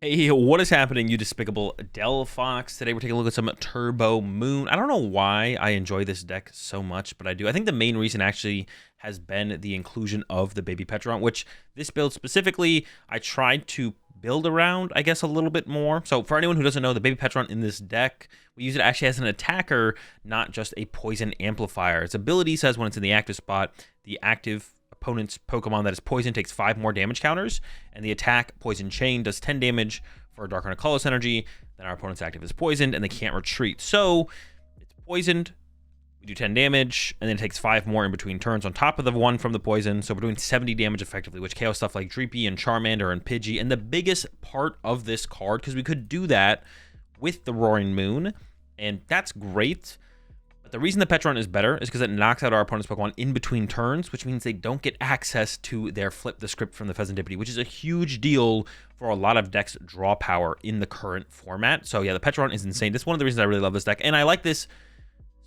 Hey, what is happening, you despicable Delphox? Today we're taking a look at some Turbo Moon. I don't know why I enjoy this deck so much, but I do. I think the main reason actually has been the inclusion of the Baby Petron, which this build specifically, I tried to build around, I guess, a little bit more. So for anyone who doesn't know, the Baby Petron in this deck, we use it actually as an attacker, not just a poison amplifier. Its ability says when it's in the active spot, the active opponent's Pokemon that is poison takes 5 more damage counters, and the attack Poison Chain does 10 damage for a Dark Arcana Colorless energy. Then our opponent's active is poisoned, and they can't retreat. So it's poisoned, we do 10 damage, and then it takes 5 more in between turns on top of the 1 from the poison. So we're doing 70 damage effectively, which KO stuff like Dreepy and Charmander and Pidgey. And the biggest part of this card, because we could do that with the Roaring Moon, and that's great. The reason the Petron is better is because it knocks out our opponent's Pokemon in between turns, which means they don't get access to their Flip the Script from the Pheasantipity, which is a huge deal for a lot of decks' draw power in the current format. So yeah, the Petron is insane. This is one of the reasons I really love this deck, and I like this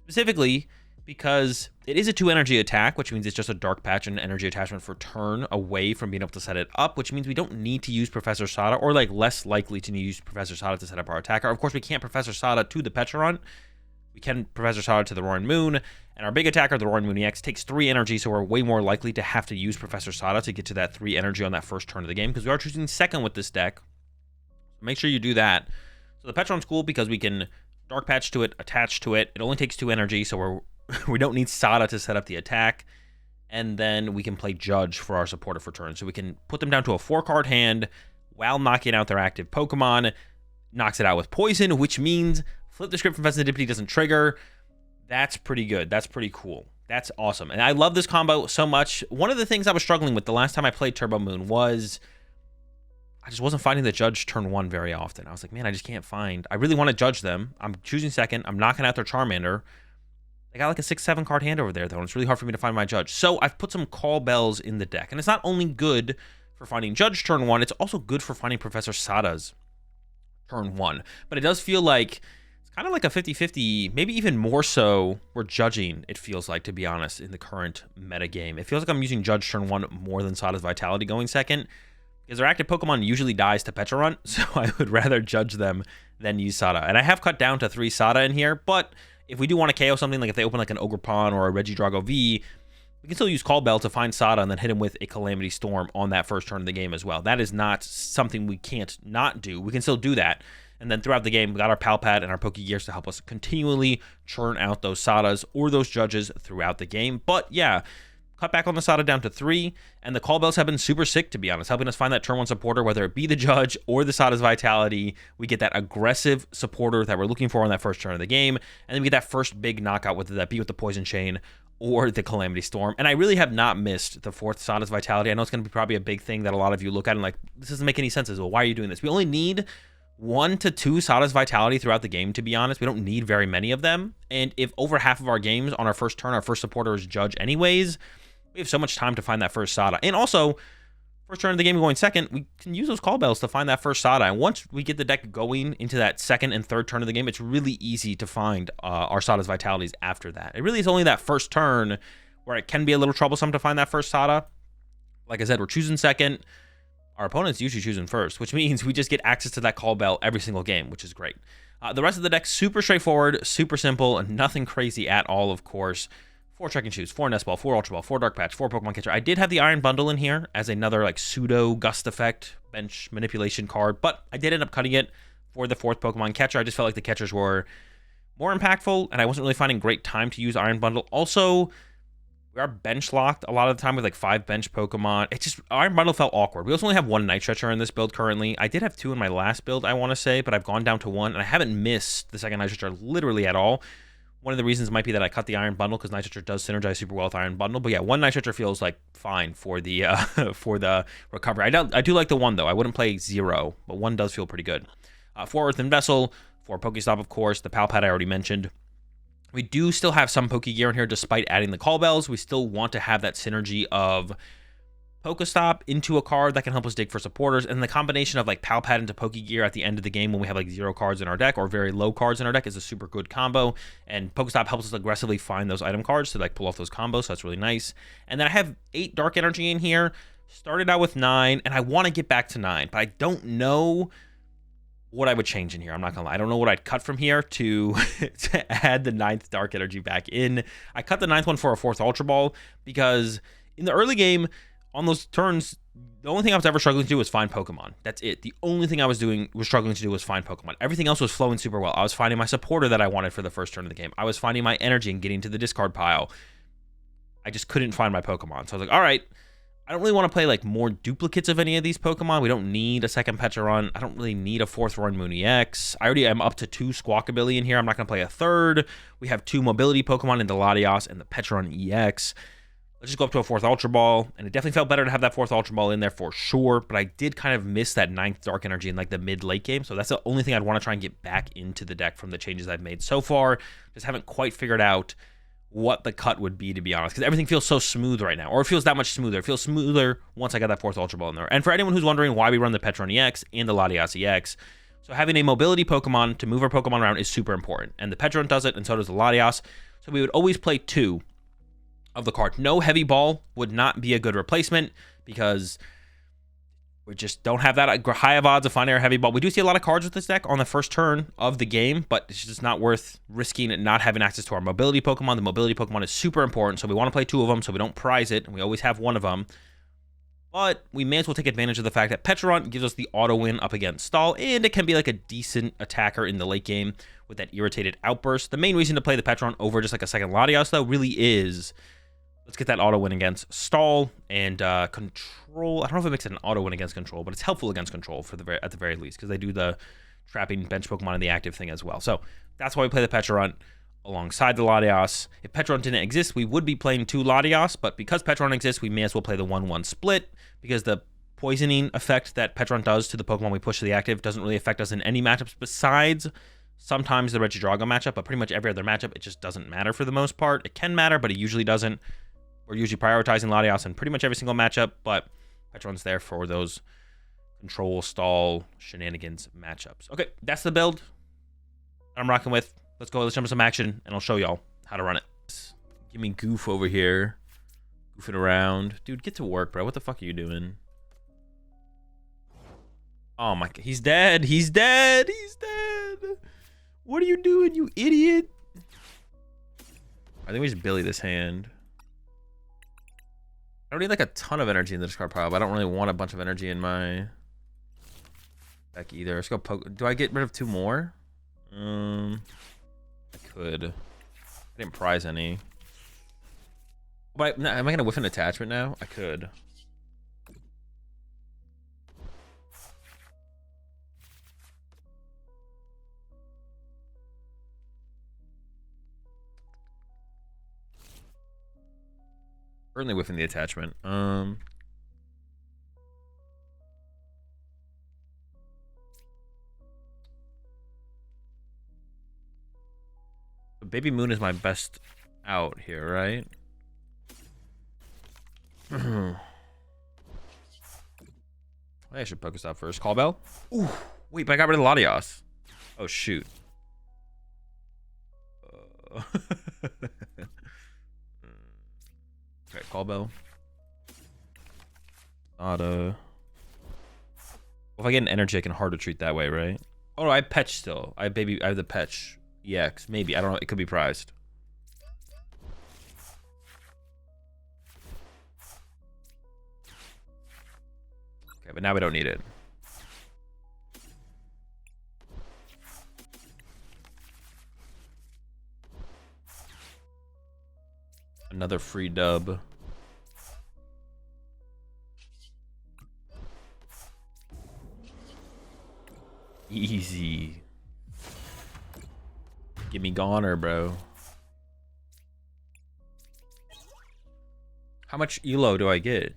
specifically because it is a 2-energy attack, which means it's just a Dark Patch and energy attachment for turn away from being able to set it up, which means we don't need to use Professor Sada, or like less likely to use Professor Sada to set up our attacker. Of course, we can't Professor Sada to the Petron. We can Professor Sada to the Roaring Moon, and our big attacker, the Roaring Moon EX, takes 3 energy, so we're way more likely to have to use Professor Sada to get to that 3 energy on that first turn of the game, because we are choosing second with this deck. Make sure you do that. So the Petron's cool because we can Dark Patch to it, attach to it. It only takes 2 energy, so we don't need Sada to set up the attack. And then we can play Judge for our supporter for turn. So we can put them down to a 4-card hand while knocking out their active Pokemon. Knocks it out with Poison, which means Flip the Script from Pheasantipity doesn't trigger. That's pretty good. That's pretty cool. That's awesome. And I love this combo so much. One of the things I was struggling with the last time I played Turbo Moon was I just wasn't finding the Judge turn 1 very often. I was like, man, I just can't find. I really want to judge them. I'm choosing second. I'm knocking out their Charmander. They got like a 6-7 card hand over there, though, and it's really hard for me to find my Judge. So I've put some Call Bells in the deck. And it's not only good for finding Judge turn 1, it's also good for finding Professor Sada's turn 1. But it does feel like kind of like a 50-50, maybe even more so we're judging, it feels like, to be honest, in the current meta game. It feels like I'm using Judge turn 1 more than Sada's Vitality going second, because their active Pokemon usually dies to Pecharunt, so I would rather judge them than use Sada. And I have cut down to 3 Sada in here, but if we do want to KO something, like if they open like an Ogerpon or a Regidrago V, we can still use Call Bell to find Sada and then hit him with a Calamity Storm on that first turn of the game as well. That is not something we can't not do. We can still do that. And then throughout the game, we got our Palpad and our Pokegears to help us continually churn out those Sadas or those Judges throughout the game. But yeah, cut back on the Sada down to 3, and the Call Bells have been super sick, to be honest, helping us find that turn 1 supporter, whether it be the Judge or the Sada's Vitality. We get that aggressive supporter that we're looking for on that first turn of the game, and then we get that first big knockout, whether that be with the Poison Chain or the Calamity Storm. And I really have not missed the 4th Sada's Vitality. I know it's going to be probably a big thing that a lot of you look at and like, this doesn't make any sense. Well, why are you doing this? We only need 1 to 2 Sada's Vitality throughout the game, to be honest. We don't need very many of them. And if over half of our games on our first turn, our first supporter is Judge anyways, we have so much time to find that first Sada. And also, first turn of the game going second, we can use those Call Bells to find that first Sada. And once we get the deck going into that second and third turn of the game, it's really easy to find our Sada's Vitalities after that. It really is only that first turn where it can be a little troublesome to find that first Sada. Like I said, we're choosing second. Our opponent's usually choosing first, which means we just get access to that Call Bell every single game, which is great. The rest of the deck, super straightforward, super simple, and nothing crazy at all, of course. 4 Trekking Shoes, 4 Nest Ball, 4 Ultra Ball, 4 Dark Patch, 4 Pokemon Catcher. I did have the Iron Bundle in here as another like pseudo Gust Effect bench manipulation card, but I did end up cutting it for the 4th Pokemon Catcher. I just felt like the catchers were more impactful, and I wasn't really finding great time to use Iron Bundle. Also, we are bench locked a lot of the time with like 5 bench Pokemon. It just, Iron Bundle felt awkward. We also only have 1 Night Stretcher in this build currently. I did have 2 in my last build, I want to say, but I've gone down to 1, and I haven't missed the second Night Stretcher literally at all. One of the reasons might be that I cut the Iron Bundle because Night Stretcher does synergize super well with Iron Bundle. But yeah, 1 Night Stretcher feels like fine for the for the recovery. I do like the 1 though. I wouldn't play 0, but 1 does feel pretty good. 4 Earthen Vessel, 4 Pokestop, of course. The Palpad I already mentioned. We do still have some Pokegear in here despite adding the Call Bells. We still want to have that synergy of Pokestop into a card that can help us dig for supporters, and the combination of like Palpad into Pokegear at the end of the game when we have like 0 cards in our deck or very low cards in our deck is a super good combo, and Pokestop helps us aggressively find those item cards to like pull off those combos, so that's really nice. And then I have 8 Dark Energy in here, started out with 9, and I want to get back to 9, but I don't know what I would change in here. I'm not gonna lie. I don't know what I'd cut from here to, to add the 9th Dark Energy back in. I cut the 9th one for a 4th Ultra Ball because in the early game, on those turns, the only thing I was ever struggling to do was find Pokemon. That's it. The only thing I was struggling to do was find Pokemon. Everything else was flowing super well. I was finding my supporter that I wanted for the first turn of the game. I was finding my energy and getting to the discard pile. I just couldn't find my Pokemon. So I was like, all right, I don't really want to play like more duplicates of any of these Pokemon. We don't need a second Petra run. I don't really need a 4th run Moon EX. I already am up to 2 Squawkabilly in here. I'm not going to play a 3rd. We have 2 mobility Pokemon in the Latios and the Petra run EX. Let's just go up to a 4th Ultra Ball. And it definitely felt better to have that 4th Ultra Ball in there for sure. But I did kind of miss that 9th Dark Energy in like the mid-late game. So that's the only thing I'd want to try and get back into the deck from the changes I've made so far. Just haven't quite figured out what the cut would be, to be honest, because everything feels so smooth right now, or it feels that much smoother. It feels smoother once I got that 4th Ultra Ball in there. And for anyone who's wondering why we run the Petron EX and the Latias EX, so having a mobility Pokemon to move our Pokemon around is super important, and the Petron does it, and so does the Latias. So we would always play 2 of the card. No Heavy Ball would not be a good replacement because we just don't have that high of odds of finding our Heavy Ball. We do see a lot of cards with this deck on the first turn of the game, but it's just not worth risking it not having access to our mobility Pokemon. The mobility Pokemon is super important, so we want to play 2 of them so we don't prize it, and we always have 1 of them. But we may as well take advantage of the fact that Petron gives us the auto win up against Stall, and it can be like a decent attacker in the late game with that irritated outburst. The main reason to play the Petron over just like a second Latios, though, really is let's get that auto win against Stall and Control. I don't know if it makes it an auto win against Control, but it's helpful against Control for at the very least because they do the trapping bench Pokemon in the active thing as well. So that's why we play the Petron alongside the Latios. If Petron didn't exist, we would be playing 2 Latios, but because Petron exists, we may as well play the 1-1 split because the poisoning effect that Petron does to the Pokemon we push to the active doesn't really affect us in any matchups besides sometimes the Regidrago matchup, but pretty much every other matchup, it just doesn't matter for the most part. It can matter, but it usually doesn't. We're usually prioritizing Latios in pretty much every single matchup, but Petron's there for those Control, Stall, shenanigans matchups. Okay, that's the build I'm rocking with. Let's go. Let's jump into some action, and I'll show y'all how to run it. Give me Goof over here. Goofing around. Dude, get to work, bro. What the fuck are you doing? Oh, my... He's dead. He's dead. He's dead. What are you doing, you idiot? I think we just Billy this hand. I don't need like a ton of energy in the discard pile, but I don't really want a bunch of energy in my deck either. Let's go poke. Do I get rid of 2 more? I could. I didn't prize any. But am I gonna whiff an attachment now? I could. Certainly whiffing the attachment. Baby Moon is my best out here, right? I should focus out first. Call Bell? Ooh, wait, but I got rid of the Latios. Oh, shoot. Okay, Call Bell. If I get an energy, I can hard retreat that way, right? Oh, no, I have Petch still. I have the Petch EX. Maybe. I don't know. It could be prized. Okay, but now we don't need it. Another free dub. Easy. Give me Goner, bro. How much elo do I get?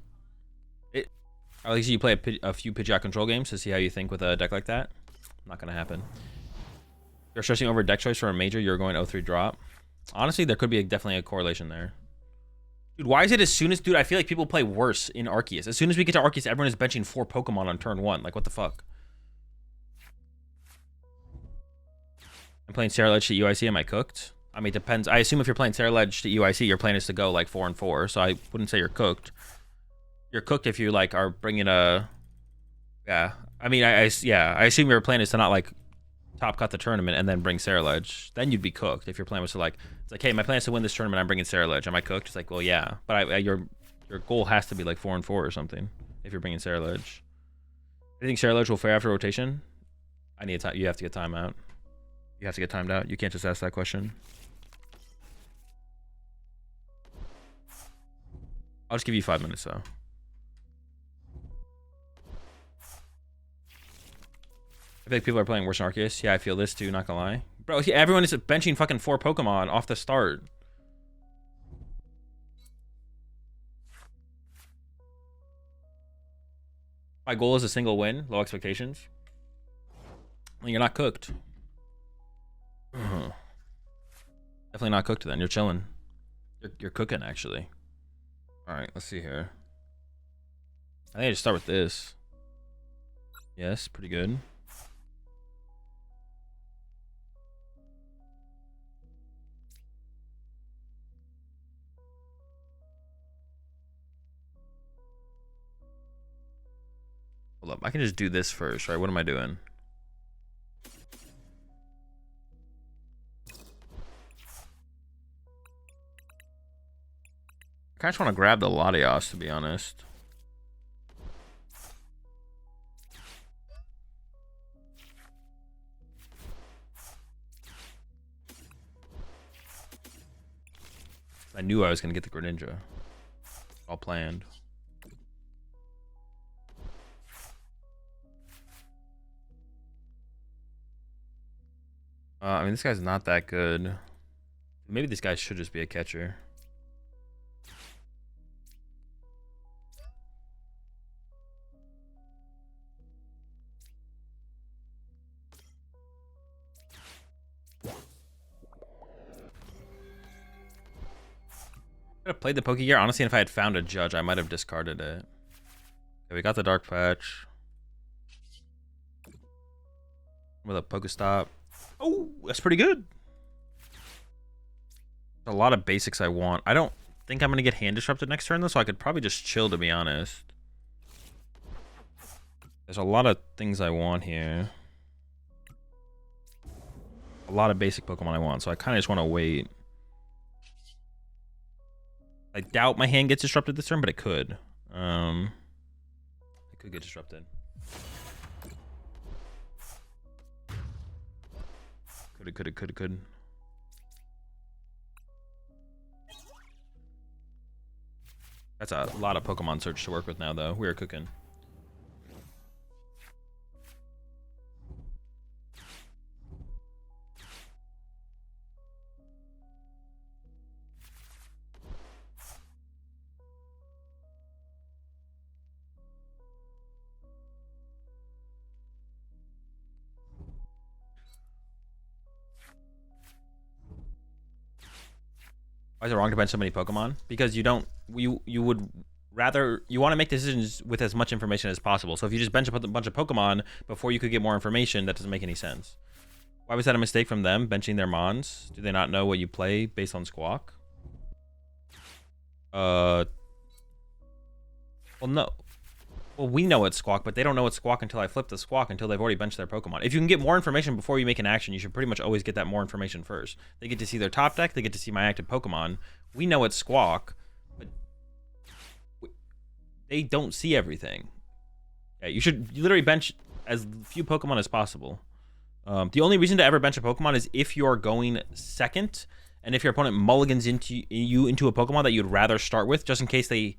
At least you play a few Pidgeot control games to see how you think with a deck like that. Not gonna happen. You're stressing over deck choice for a major. You're going 0-3 drop. Honestly, there could be definitely a correlation there. Dude, why is it as soon as... Dude, I feel like people play worse in Arceus. As soon as we get to Arceus, everyone is benching 4 Pokemon on turn 1. Like, what the fuck? I'm playing Sarah Ledge to UIC. Am I cooked? I mean, it depends. I assume if you're playing Sarah Ledge to UIC, your plan is to go, like, 4-4. So I wouldn't say you're cooked. You're cooked if you, like, are bringing a... Yeah. I mean, yeah, I assume your plan is to not like top cut the tournament and then bring Saraledge. Then you'd be cooked if your plan was to like, it's like, hey, my plan is to win this tournament. I'm bringing Saraledge. Am I cooked? It's like, well, yeah, but your goal has to be like 4-4 or something if you're bringing Saraledge. Do you think Saraledge will fare after rotation? I need time. You have to get time out. You have to get timed out. You can't just ask that question. I'll just give you 5 minutes though. I feel like people are playing worse than Arceus. Yeah, I feel this too, not gonna lie. Bro, everyone is benching fucking 4 Pokemon off the start. My goal is a single win, low expectations. Well, you're not cooked. Definitely not cooked then. You're chilling. You're cooking, actually. Alright, let's see here. I think I just start with this. Yes, pretty good. Hold up, I can just do this first, right? What am I doing? I kind of just want to grab the Latios, to be honest. I knew I was going to get the Greninja. All planned. I mean, this guy's not that good. Maybe this guy should just be a catcher. I could have played the Pokegear. Honestly, if I had found a judge, I might have discarded it. Okay, we got the Dark Patch. With a Pokestop. Oh, that's pretty good. A lot of basics I want. I don't think I'm going to get hand disrupted next turn, though, so I could probably just chill, to be honest. There's a lot of things I want here. A lot of basic Pokemon I want, so I kind of just want to wait. I doubt my hand gets disrupted this turn, but it could. It could get disrupted. Could. That's a lot of Pokemon search to work with now, though. We are cooking. Why is it wrong to bench so many Pokemon? Because you don't, you would rather, you want to make decisions with as much information as possible. So if you just bench a bunch of Pokemon before you could get more information, that doesn't make any sense. Why was that a mistake from them, benching their Mons? Do they not know what you play based on Squawk? Well, no. Well, we know it's Squawk, but they don't know it's Squawk until I flip the Squawk, until they've already benched their Pokemon. If you can get more information before you make an action, you should pretty much always get that more information first. They get to see their top deck, they get to see my active Pokemon. We know it's Squawk, but they don't see everything. Yeah, you should literally bench as few Pokemon as possible. The only reason to ever bench a Pokemon is if you're going second, and if your opponent mulligans into a Pokemon that you'd rather start with, just in case they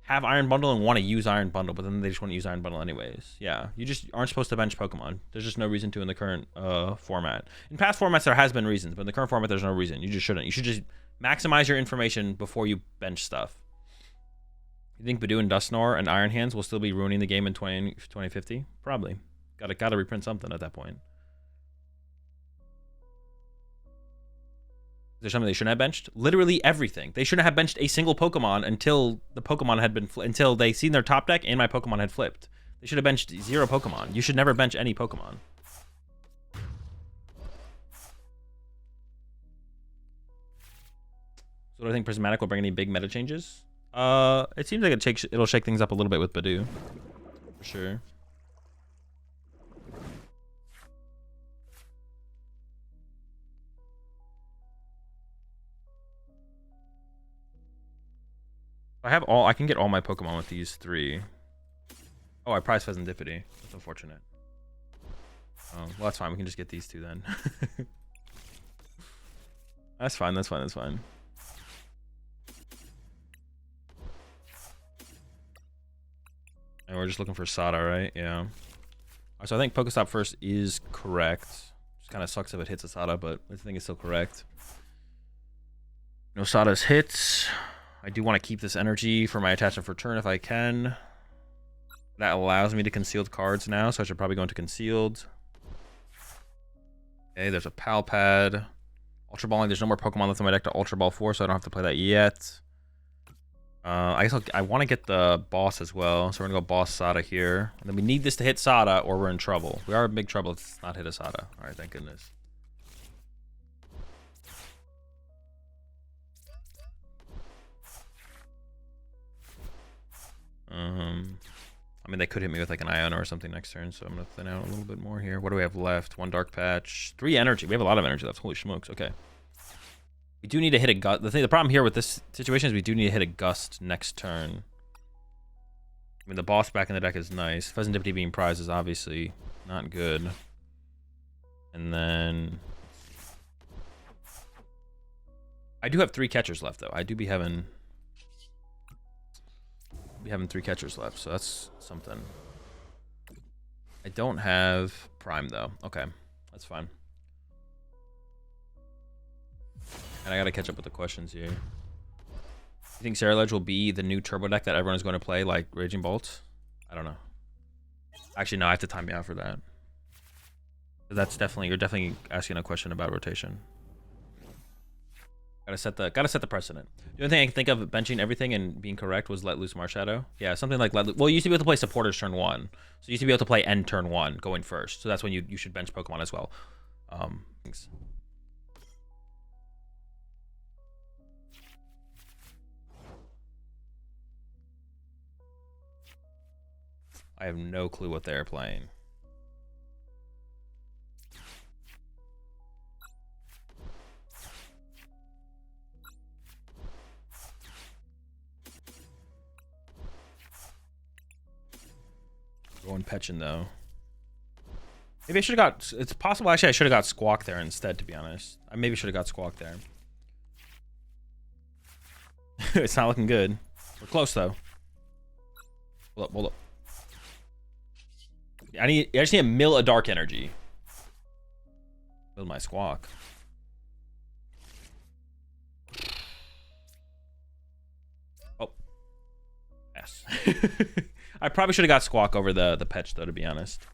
have Iron Bundle and want to use Iron Bundle, but then they just want to use Iron Bundle anyways. Yeah, you just aren't supposed to bench Pokemon. There's just no reason to in the current format. In past formats, there has been reasons, but in the current format, there's no reason. You just shouldn't. You should just maximize your information before you bench stuff. You think Badoo and Dusknoir and Iron Hands will still be ruining the game in 2050? Probably. Gotta reprint something at that point. Is there something they shouldn't have benched? Literally everything. They shouldn't have benched a single Pokemon until the Pokemon had been until they seen their top deck and my Pokemon had flipped. They should have benched 0 Pokemon. You should never bench any Pokemon. So do I think Prismatic will bring any big meta changes? It seems like it'll shake things up a little bit with Badoo. For sure. I can get all my Pokemon with these 3. Oh, I prize Pheasantipity. That's unfortunate. Oh, well, that's fine. We can just get these 2 then. That's fine. That's fine. That's fine. And we're just looking for Sada, right? Yeah. So I think Pokestop first is correct. Just kind of sucks if it hits a Sada, but I think it's still correct. No Sada's hits. I do want to keep this energy for my attachment for turn if I can. That allows me to concealed cards now, so I should probably go into concealed. Okay, there's a Pal Pad. Ultra Balling, there's no more Pokemon left in my deck to Ultra Ball 4, so I don't have to play that yet. I guess I want to get the boss as well, so we're going to go boss Sada here. And then we need this to hit Sada, or we're in trouble. We are in big trouble if it's not hit a Sada. Alright, thank goodness. I mean, they could hit me with like an Iona or something next turn, so I'm going to thin out a little bit more here. What do we have left? 1 Dark Patch. 3 energy. We have a lot of energy left. Holy smokes. Okay. We do need to hit a Gust. The problem here with this situation is we do need to hit a Gust next turn. I mean, the boss back in the deck is nice. Pheasantipity being prized is obviously not good. And then... I do have 3 catchers left, though. I do be having 3 catchers left, so that's something. I don't have Prime, though. Okay, that's fine. And I gotta catch up with the questions here. You think Ceruledge will be the new turbo deck that everyone is going to play, like Raging Bolt? I don't know. Actually, no, I have to time me out for that. That's definitely, you're definitely asking a question about rotation. Gotta set the precedent. The only thing I can think of benching everything and being correct was Let Loose Marshadow. Yeah, something like Let Loose. Well, you used to be able to play supporters turn 1. So you used to be able to play end turn 1 going first. So that's when you should bench Pokemon as well. Thanks. I have no clue what they're playing. Going Petchin though. Maybe I should have got. It's possible actually I should have got Squawk there instead. To be honest, I maybe should have got Squawk there. It's not looking good. We're close though. Hold up, hold up. I just need a mill of dark energy. Build my Squawk. Oh. Yes. I probably should have got Squawk over the Petch though, to be honest.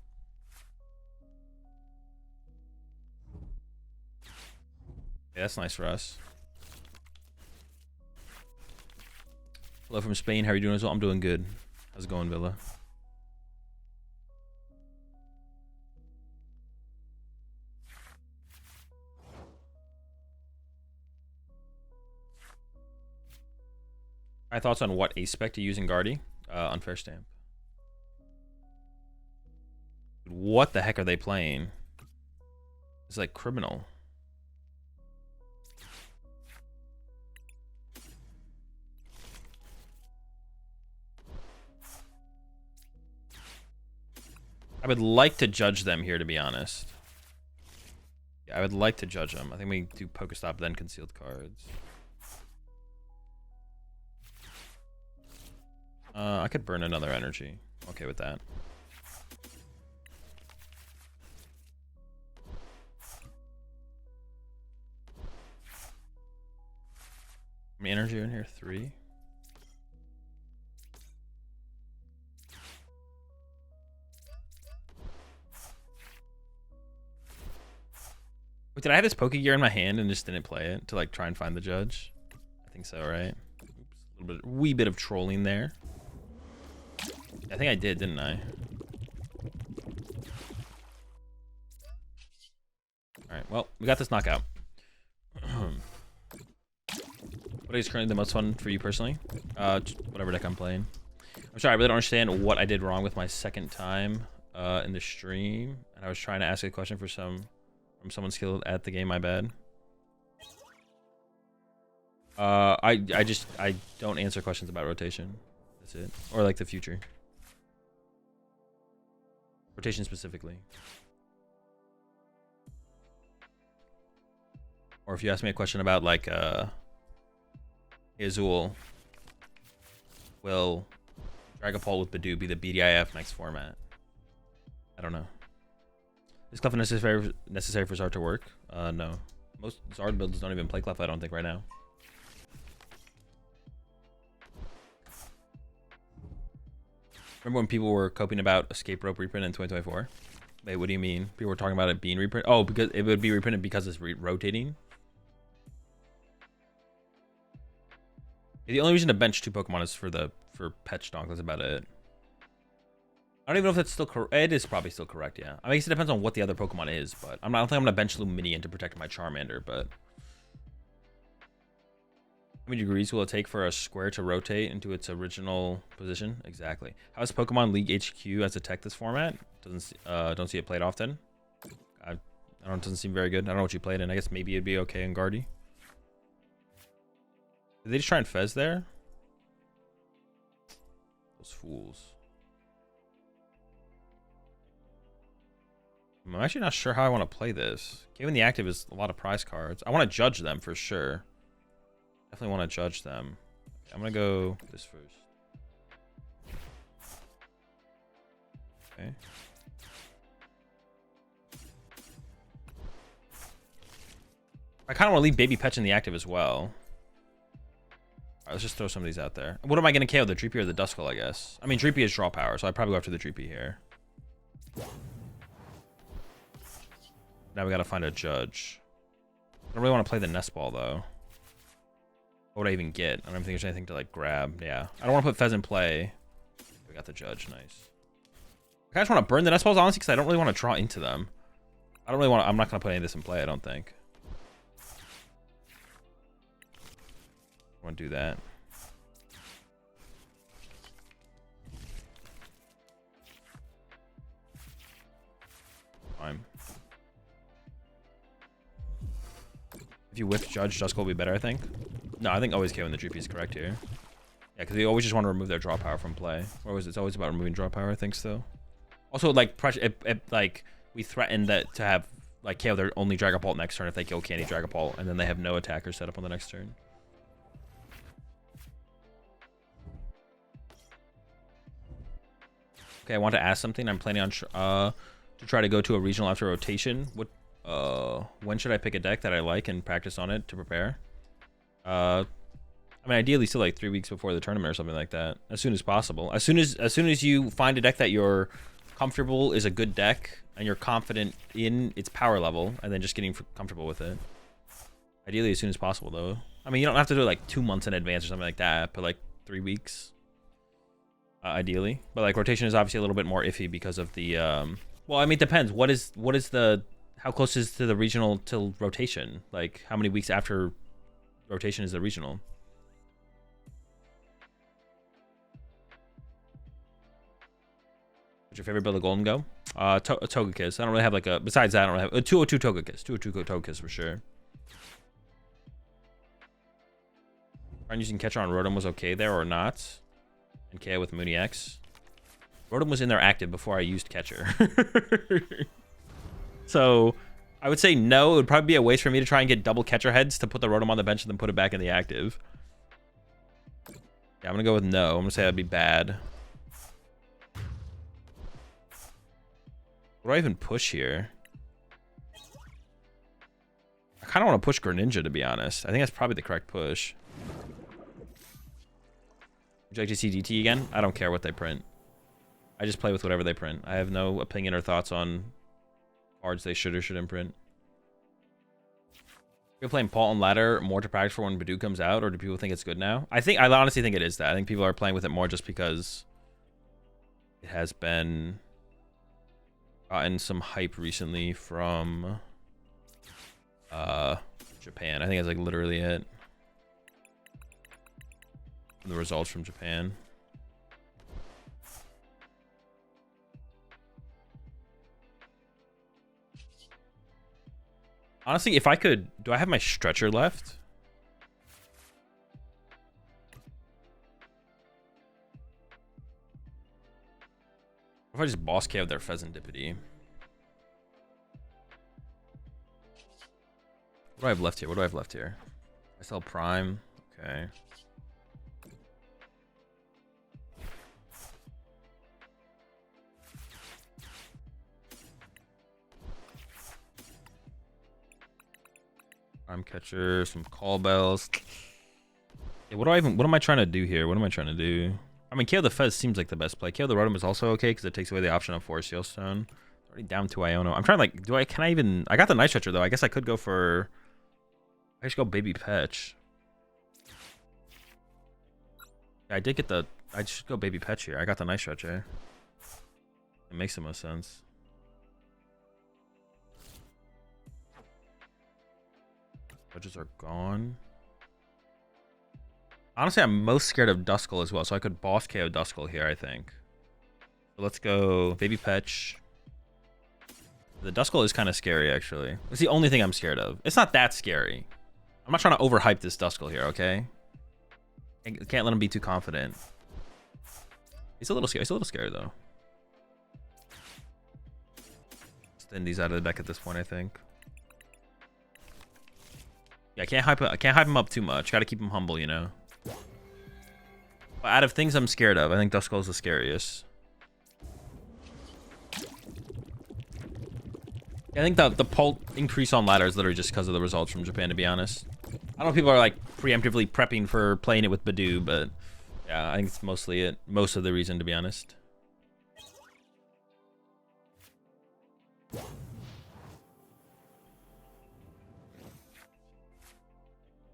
Yeah, that's nice for us. Hello from Spain. How are you doing as well? I'm doing good. How's it going, Villa? My thoughts on what aspect to use in Guardy? Unfair Stamp. What the heck are they playing? It's like criminal. I would like to judge them here, to be honest. Yeah, I would like to judge them. I think we do Pokestop, then concealed cards. I could burn another energy. Okay with that. How many energy are in here? 3. Wait, did I have this Pokegear in my hand and just didn't play it to like try and find the judge? I think so, right? Oops, wee bit of trolling there. I think I did, didn't I? Alright, well, we got this knockout. What is currently the most fun for you personally? Whatever deck I'm playing. I'm sorry, I really don't understand what I did wrong with my second time in the stream. And I was trying to ask a question from someone skilled at the game, my bad. I don't answer questions about rotation. That's it. Or like the future. Rotation specifically. Or if you ask me a question about like Azul, will Dragapult with Badoo be the BDIF next format? I don't know. Is Clef necessary for Zard to work? No. Most Zard builds don't even play Clef, I don't think, right now. Remember when people were coping about Escape Rope reprint in 2024? Wait, what do you mean? People were talking about it being reprint? Oh, because it would be reprinted because it's rotating? The only reason to bench 2 Pokemon is for Pet Stonk. That's about it. I don't even know if that's still correct. It is probably still correct, yeah. I guess it depends on what the other Pokemon is, but I don't think I'm going to bench Luminion to protect my Charmander, but... How many degrees will it take for a square to rotate into its original position? Exactly. How is Pokemon League HQ as a tech this format? Don't see it played often. I don't know, it doesn't seem very good. I don't know what you played in. I guess maybe it'd be okay in Guardy. Did they just try and Fez there? Those fools. I'm actually not sure how I want to play this. Given the active is a lot of prize cards. I want to judge them for sure. Definitely want to judge them. Okay, I'm going to go this first. Okay. I kind of want to leave Baby Petch in the active as well. All right, let's just throw some of these out there. What am I going to KO? The Dreepy or the Duskull, I guess? I mean, Dreepy is draw power, so I'd probably go after the Dreepy here. Now we got to find a judge. I don't really want to play the Nest Ball, though. What would I even get? I don't even think there's anything to, like, grab. Yeah. I don't want to put Fez in play. We got the judge. Nice. I just want to burn the Nest Balls, honestly, because I don't really want to draw into them. I don't really want to... I'm not going to put any of this in play, I don't think. I want to do that. Fine. If you whiff Judge, Duskull will be better, I think. No, I think always KOing the GP is correct here. Yeah, because they always just want to remove their draw power from play. Or it's always about removing draw power, I think, still. Also, like, pressure, like, we threaten that to have, like, KO their only Dragapult next turn if they kill Candy Dragapult, and then they have no attacker set up on the next turn. Okay, I want to ask something. I'm planning on to try to go to a regional after rotation. When should I pick a deck that I like and practice on it to prepare? I mean, ideally still like 3 weeks before the tournament or something like that. As soon as possible. As soon as you find a deck that you're comfortable is a good deck and you're confident in its power level, and then just getting comfortable with it. Ideally as soon as possible, though. I mean, you don't have to do it like 2 months in advance or something like that, but like 3 weeks. Ideally, but like rotation is obviously a little bit more iffy because of the well, I mean, it depends. What is the how close is to the regional till rotation? Like how many weeks after rotation is the regional? What's your favorite build of Golden Go? Togekiss. I don't really have like a, besides that I don't really have a 202 Togekiss. 202 Togekiss for sure. Trying using Catcher on Rotom was okay there or not? And KO with Mooney X. Rotom was in there active before I used Catcher. So I would say no. It would probably be a waste for me to try and get double Catcher heads to put the Rotom on the bench and then put it back in the active. Yeah, I'm going to go with no. I'm going to say that'd be bad. What do I even push here? I kind of want to push Greninja, to be honest. I think that's probably the correct push. Would you like to see DT again? I don't care what they print. I just play with whatever they print. I have no opinion or thoughts on cards they should or shouldn't print. You're playing Paul and Ladder more to practice for when Badoo comes out, or do people think it's good now? I honestly think it is that. I think people are playing with it more just because it has been gotten some hype recently from Japan. I think it's like literally it. The results from Japan. Honestly, if I could, do I have my stretcher left? If I just boss KO their Pheasantipity. What do I have left here? What do I have left here? I sell Prime. Okay. Prime Catcher, some Call Bells. Yeah, what am I trying to do here? What am I trying to do? I mean, KO the Fez seems like the best play. KO the Rotom is also okay because it takes away the option of Force Seal Stone. Already down to Iono. I'm trying to like, can I even, I got the Night Stretcher though. I guess I could go for, I should go Baby Petch. Yeah, I did get the, I should go Baby Petch here. I got the Night Stretcher. It makes the most sense. Judges are gone. Honestly, I'm most scared of Duskull as well, so I could boss KO Duskull here, I think. So let's go Baby Petch. The Duskull is kind of scary, actually. It's the only thing I'm scared of. It's not that scary. I'm not trying to overhype this Duskull here, okay? I can't let him be too confident. He's a little scary. He's a little scary, though. Extend these out of the deck at this point, I think. Yeah, I can't hype him up too much. Gotta keep him humble, you know? But out of things I'm scared of, I think Duskull is the scariest. Yeah, I think the pult increase on ladder is literally just because of the results from Japan, to be honest. I don't know if people are like preemptively prepping for playing it with Badoo, but yeah, I think it's mostly it. Most of the reason, to be honest.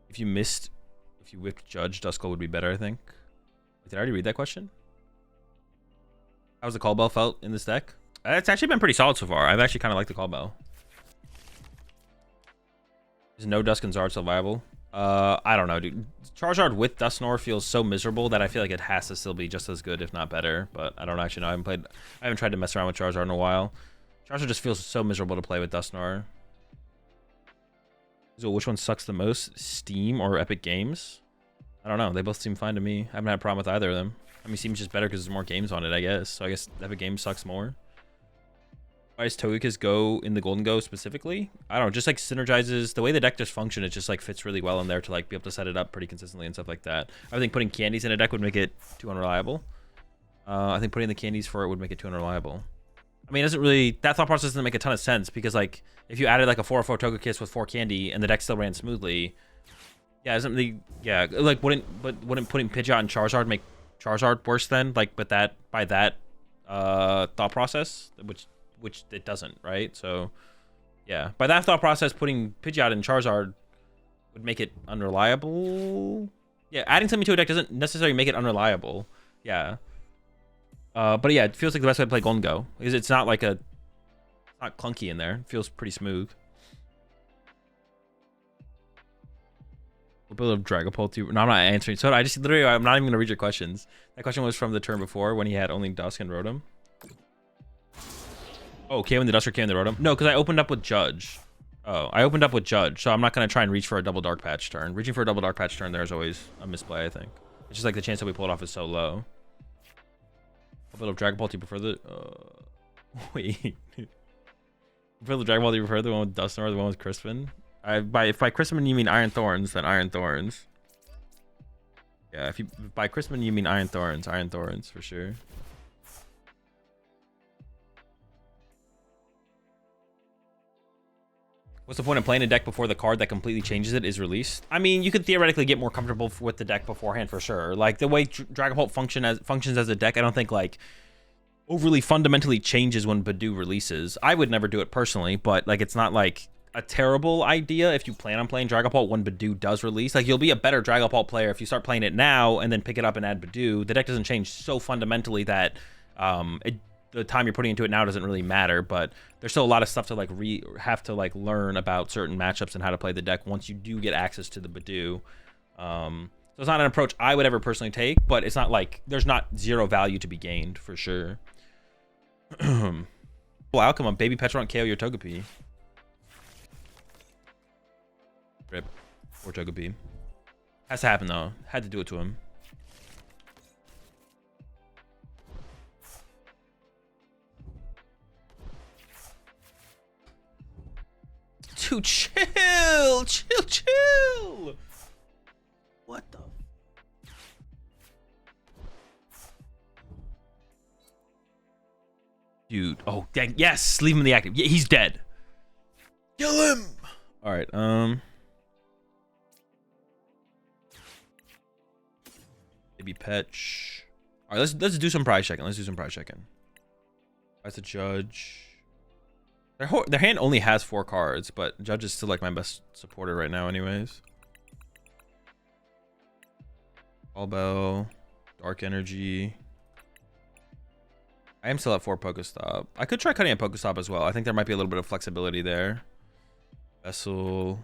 If you whipped Judge, Duskull would be better, I think. Did I already read that question? How's the Call Bell felt in this deck? It's actually been pretty solid so far. I've actually kind of liked the Call Bell. Is no Dusk and Zard still viable? I don't know, dude. Charizard with Dusknoir feels so miserable that I feel like it has to still be just as good, if not better. But I don't actually know. I haven't tried to mess around with Charizard in a while. Charizard just feels so miserable to play with Dusknoir. So which one sucks the most? Steam or Epic Games? I don't know. They both seem fine to me. I haven't had a problem with either of them. I mean, Steam's just better because there's more games on it, I guess. So I guess Epic Games sucks more. Why does Togekiss go in the Golden Go specifically? I don't know. Just like synergizes the way the deck just functions. It just like fits really well in there to like be able to set it up pretty consistently and stuff like that. I think putting candies in a deck would make it too unreliable. I think putting the candies for it would make it too unreliable. I mean, it doesn't really, that thought process doesn't make a ton of sense because like if you added like a 4/4 Togekiss with 4 candy and the deck still ran smoothly, yeah, isn't the, yeah, like wouldn't putting Pidgeot and Charizard make Charizard worse then? Like, but that by that thought process, which it doesn't, right? So yeah, by that thought process, putting Pidgeot and Charizard would make it unreliable. Yeah, adding something to a deck doesn't necessarily make it unreliable. Yeah. But yeah, it feels like the best way to play Golden Go because it's not like it's not clunky in there. It feels pretty smooth. A bit of Dragapult too. No, I'm not answering. So I just literally, I'm not even gonna read your questions. That question was from the turn before when he had only Dusk and Rotom. Oh, okay, when the Dusk or came the Rotom? No, because I opened up with Judge. Oh, I opened up with Judge, so I'm not gonna try and reach for a double Dark Patch turn. Reaching for a double Dark Patch turn there is always a misplay, I think. It's just like the chance that we pull it off is so low. A bit of Dragapult, you prefer the wait. You prefer the Dragapult, you prefer the one with Dusknoir or the one with Crispin? If by Crispin you mean Iron Thorns, then Iron Thorns. Yeah, if by Crispin you mean Iron Thorns for sure. What's the point of playing a deck before the card that completely changes it is released? I mean, you could theoretically get more comfortable with the deck beforehand for sure. Like the way Dragapult functions as a deck, I don't think like overly fundamentally changes when Badoo releases. I would never do it personally, but like it's not like a terrible idea if you plan on playing Dragapult when Badoo does release. Like you'll be a better Dragapult player if you start playing it now and then pick it up and add Badoo. The deck doesn't change so fundamentally that the time you're putting into it now doesn't really matter, but there's still a lot of stuff to like have to like learn about certain matchups and how to play the deck once you do get access to the Badoo. So it's not an approach I would ever personally take, but it's not like there's not zero value to be gained for sure. Well, outcome of Baby Petron KO your Togepi. Rip. Or Togepi. Has to happen though. Had to do it to him. Dude, chill. What the? Dude, oh dang, yes, leave him in the active. Yeah, he's dead. Kill him. All right, maybe Petch. All right, let's do some prize checking. That's a judge. Their hand only has 4 cards, but judge is still like my best supporter right now, anyways. All Bell, Dark Energy. I am still at 4 Pokestop. I could try cutting a Pokestop as well. I think there might be a little bit of flexibility there. Vessel.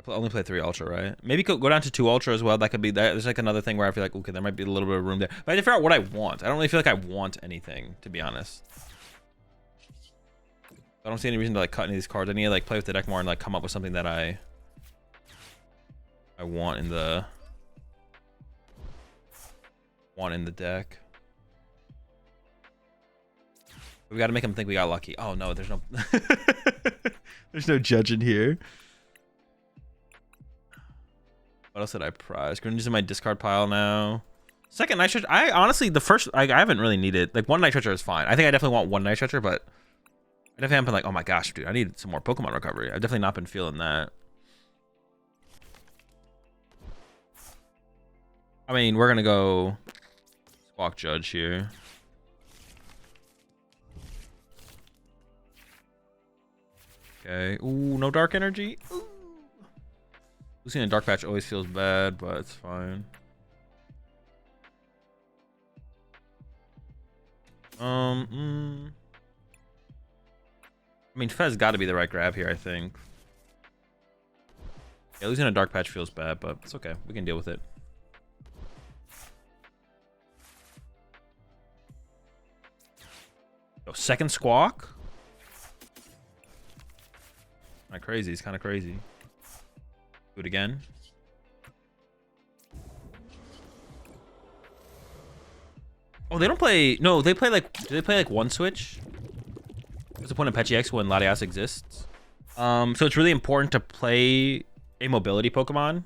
I only play 3 Ultra, right? Maybe go down to 2 Ultra as well. That could be that. There's like another thing where I feel like, okay, there might be a little bit of room there. But I have to figure out what I want. I don't really feel like I want anything, to be honest. I don't see any reason to like cut any of these cards. I need to like play with the deck more and like come up with something that I want in the deck. We got to make him think we got lucky. Oh no, there's no there's no judge in here. What else did I prize? Greninja's in my discard pile now. Second Night Stretcher. I honestly, the first, I haven't really needed, like, 1 Night Stretcher is fine. I think I definitely want 1 Night Stretcher, but I definitely haven't been like, oh my gosh, dude, I need some more Pokemon recovery. I've definitely not been feeling that. I mean, we're gonna go Squawk Judge here. Okay. Ooh, no Dark Energy. Ooh. Losing a Dark Patch always feels bad, but it's fine. I mean, Fez got to be the right grab here, I think. Yeah, losing a Dark Patch feels bad, but it's okay. We can deal with it. Oh, second Squawk? Kind of crazy. It's kind of crazy. Do it again. Oh, they don't play. No, they play like. Do they play like one switch? What's the point of Pechiex when Latias exists? So it's really important to play a mobility Pokemon.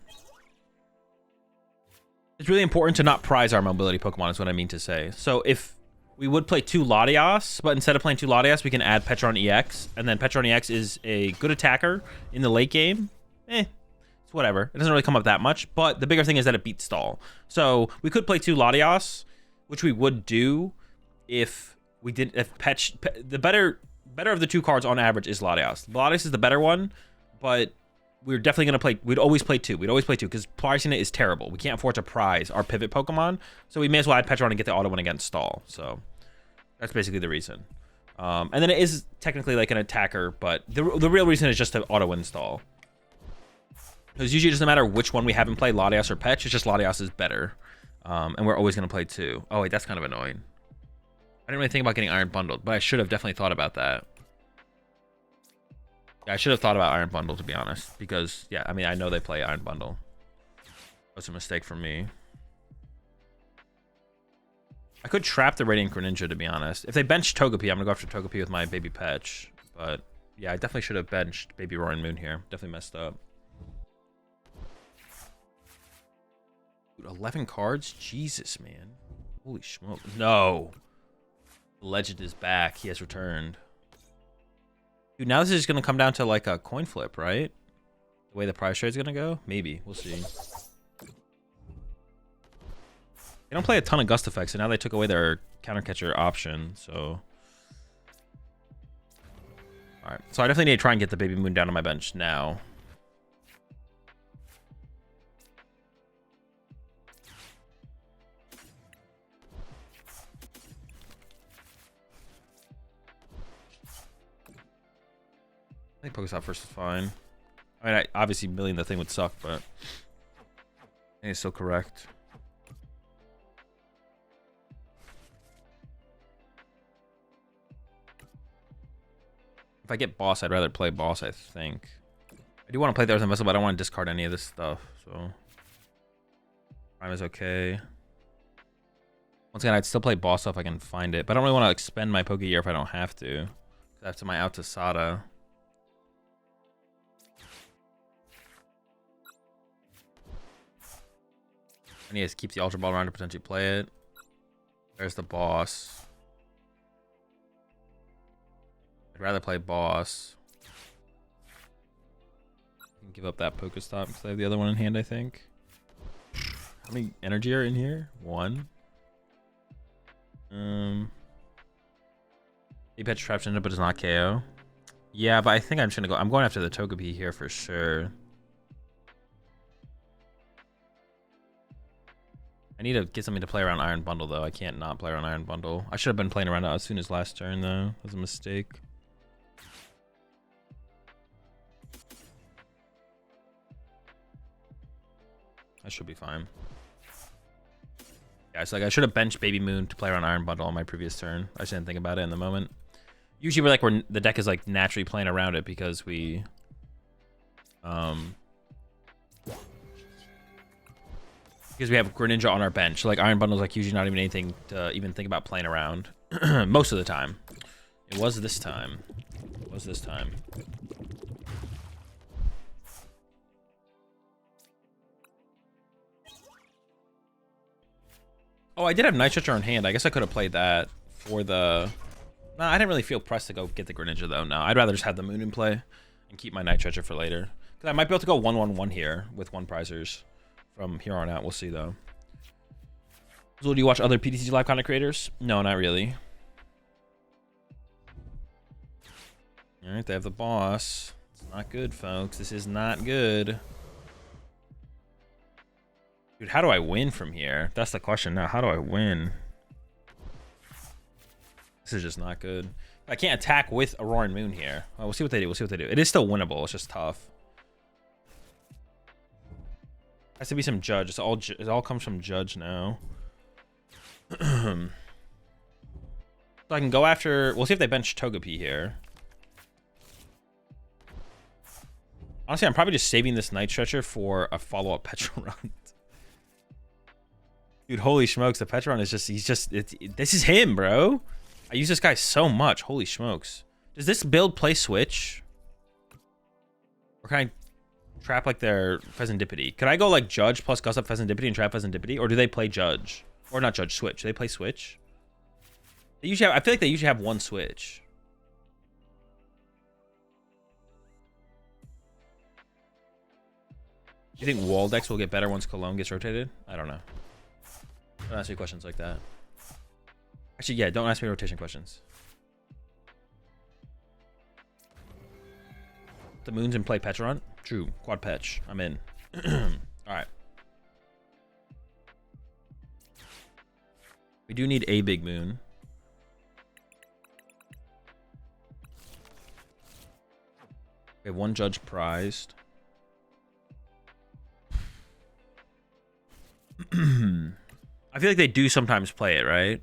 It's really important to not prize our mobility Pokemon, is what I mean to say. So if we would play 2 Latias, but instead of playing 2 Latias, we can add Petron EX, and then Petron EX is a good attacker in the late game. It's whatever. It doesn't really come up that much, but the bigger thing is that it beats Stall. So we could play 2 Latias, which we would do if we did. If the better of the 2 cards on average is Latias. Latias is the better one, but we're definitely gonna play. We'd always play 2. We'd always play 2 because pricing it is terrible. We can't afford to prize our pivot Pokemon, so we may as well add Petron and get the auto win against Stall. So that's basically the reason. And then it is technically like an attacker, but the real reason is just to auto win Stall. Because usually it doesn't matter which one we have in play, Latias or Petch. It's just Latias is better. And we're always going to play 2. Oh, wait, that's kind of annoying. I didn't really think about getting Iron Bundled, but I should have definitely thought about that. Yeah, I should have thought about Iron Bundle, to be honest. Because, yeah, I mean, I know they play Iron Bundle. That's a mistake for me. I could trap the Radiant Greninja, to be honest. If they bench Togepi, I'm going to go after Togepi with my Baby Petch. But, yeah, I definitely should have benched Baby Roaring Moon here. Definitely messed up. Dude, 11 cards? Jesus, man. Holy smoke. No. The legend is back. He has returned. Dude, now this is going to come down to like a coin flip, right? The way the prize trade is going to go? Maybe. We'll see. They don't play a ton of Gust effects, and now they took away their counter catcher option, so. Alright. So I definitely need to try and get the Baby Moon down on my bench now. I think Pokestop first is fine. I mean, obviously milling the thing would suck, but I think it's still correct. If I get Boss, I'd rather play Boss, I think. I do want to play There's a Vessel, but I don't want to discard any of this stuff, so. Prime is okay. Once again, I'd still play Boss if I can find it, but I don't really want to expend my Pokegear if I don't have to. That's my out to Sada. And he has keeps the Ultra Ball around to potentially play it. There's the boss. I'd rather play boss. I can give up that Pokestop because I have the other one in hand, I think. How many energy are in here? 1. He pitch traps into, but does not KO. Yeah, but I think I'm just gonna go. I'm going after the Togepi here for sure. I need to get something to play around Iron Bundle though. I can't not play around Iron Bundle. I should have been playing around it as soon as last turn though. That was a mistake. I should be fine. Yeah, it's like I should have benched Baby Moon to play around Iron Bundle on my previous turn. I just didn't think about it in the moment. Usually the deck is like naturally playing around it because we have Greninja on our bench. Like Iron Bundle is like usually not even anything to even think about playing around. Most of the time. It was this time. It was this time. Oh, I did have Night Stretcher in hand. I guess I could have played that for the... No, I didn't really feel pressed to go get the Greninja, though. No, I'd rather just have the Moon in play and keep my Night Stretcher for later. Because I might be able to go 1-1-1 here with 1 prizers from here on out. We'll see, though. So, do you watch other PTCG live content creators? No, not really. All right, they have the boss. It's not good, folks. This is not good. Dude, how do I win from here? That's the question now. How do I win? This is just not good. I can't attack with Aurora Moon here. Well, we'll see what they do. We'll see what they do. It is still winnable. It's just tough. Has to be some Judge. It all comes from Judge now. So I can go after... We'll see if they bench Togepi here. Honestly, I'm probably just saving this Night Stretcher for a follow-up Petrol Run. Dude, holy smokes, the Petron is just, this is him, bro. I use this guy so much, holy smokes. Does this build play Switch? Or can I trap like their Pheasantipity? Could I go like Judge plus Gust Up Pheasantipity and trap Pheasantipity? Or do they play Judge? Or not Judge, Switch. Do they play Switch? They usually have, I feel like they usually have 1 Switch. Do you think Waldex will get better once Cologne gets rotated? I don't know. Don't ask me questions like that. Actually, yeah, don't ask me rotation questions. The Moon's in play Petron? True. Quad Petch. I'm in. Alright. We do need a big Moon. We have 1 Judge prized. I feel like they do sometimes play it, right?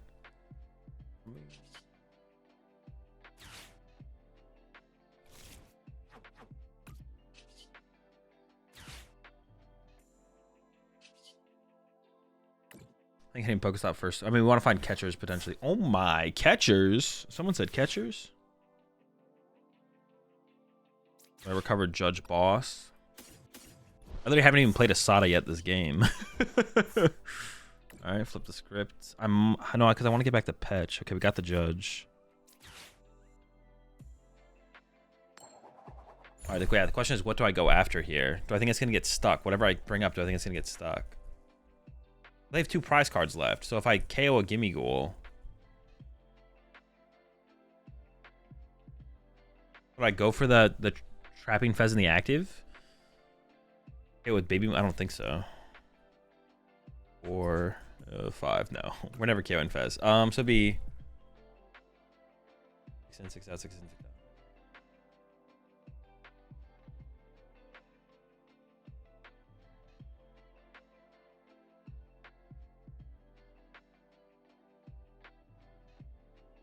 I think hitting Pokestop first. I mean, we want to find catchers potentially. Oh my, catchers! Someone said catchers? I recovered Judge Boss. I literally haven't even played a Sada yet this game. Alright, flip the script. I know, because I want to get back to Petch. Okay, we got the Judge. Alright, yeah, the question is, what do I go after here? Do I think it's going to get stuck? Whatever I bring up, do I think it's going to get stuck? They have 2 prize cards left, so if I KO a Gimme Ghoul... Would I go for the Trapping Fez in the active? Okay, with Baby... I don't think so. 4, 5, no. We're never KOing Fez. So it'd be... 6 in, 6 out, 6 in, 6 out.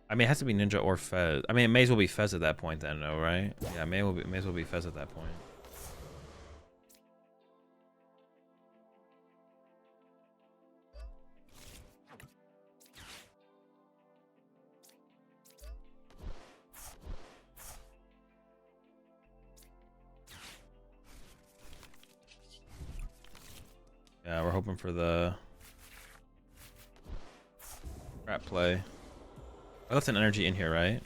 I mean, it has to be Ninja or Fez. I mean, it may as well be Fez at that point then, though, right? Yeah, it may as well be Fez at that point. Yeah, we're hoping for the Crap play. I left an energy in here, right?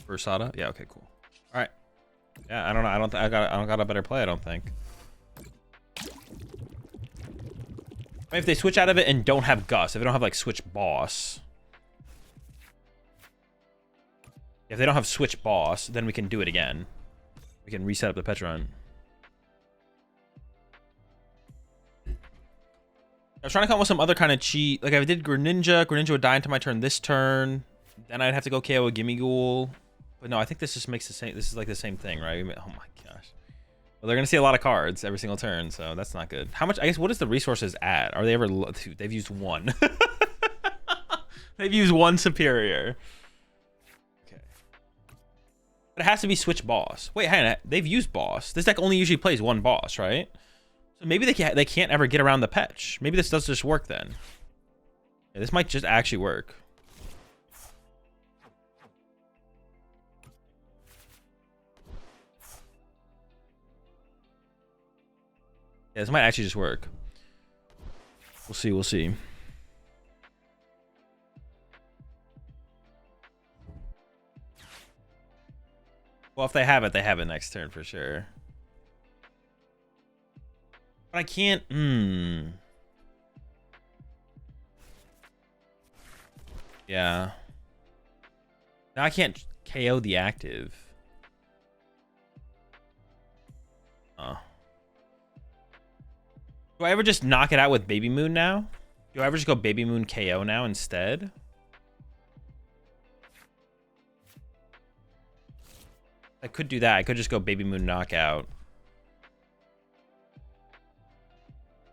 For Sada? Yeah, okay, cool. Alright. Yeah, I don't know. I don't got a better play, I don't think. If they switch out of it and don't have Gus, if they don't have like switch boss. If they don't have switch boss, then we can do it again. We can reset up the Petron. I was trying to come up with some other kind of cheat. Like if I did Greninja would die into my turn this turn. Then I'd have to go KO a Gimme Ghoul. But no, I think this just makes the same. This is like the same thing, right? Oh my gosh. Well, they're gonna see a lot of cards every single turn, so that's not good. How much? I guess what is the resources at? Are they ever? Dude, they've used one. They've used one superior. Okay. But it has to be switch boss. Wait, hang on. They've used boss. This deck only usually plays one boss, right? So maybe they can't ever get around the patch. Maybe this does just work then. Yeah, this might just actually work. Yeah, this might actually just work. We'll see, we'll see. Well, if they have it next turn for sure. But I can't, Yeah. Now I can't KO the active. Do I ever just knock it out with Baby Moon now? Do I ever just go Baby Moon KO now instead? I could do that. I could just go Baby Moon knockout.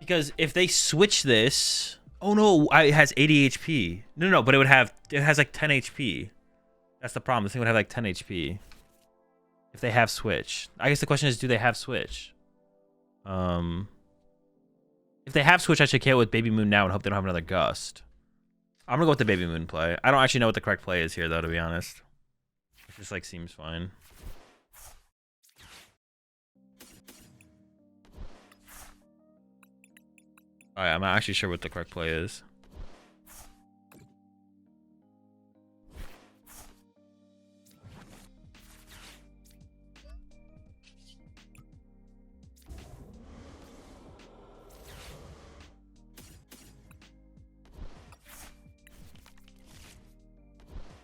Because if they switch this... Oh no, it has 80 HP. No, but it has like 10 HP. That's the problem. This thing would have like 10 HP. If they have switch. I guess the question is, do they have switch? If they have switch, I should KO with Baby Moon now and hope they don't have another Gust. I'm gonna go with the Baby Moon play. I don't actually know what the correct play is here, though, to be honest. It just like seems fine. Alright, I'm not actually sure what the correct play is.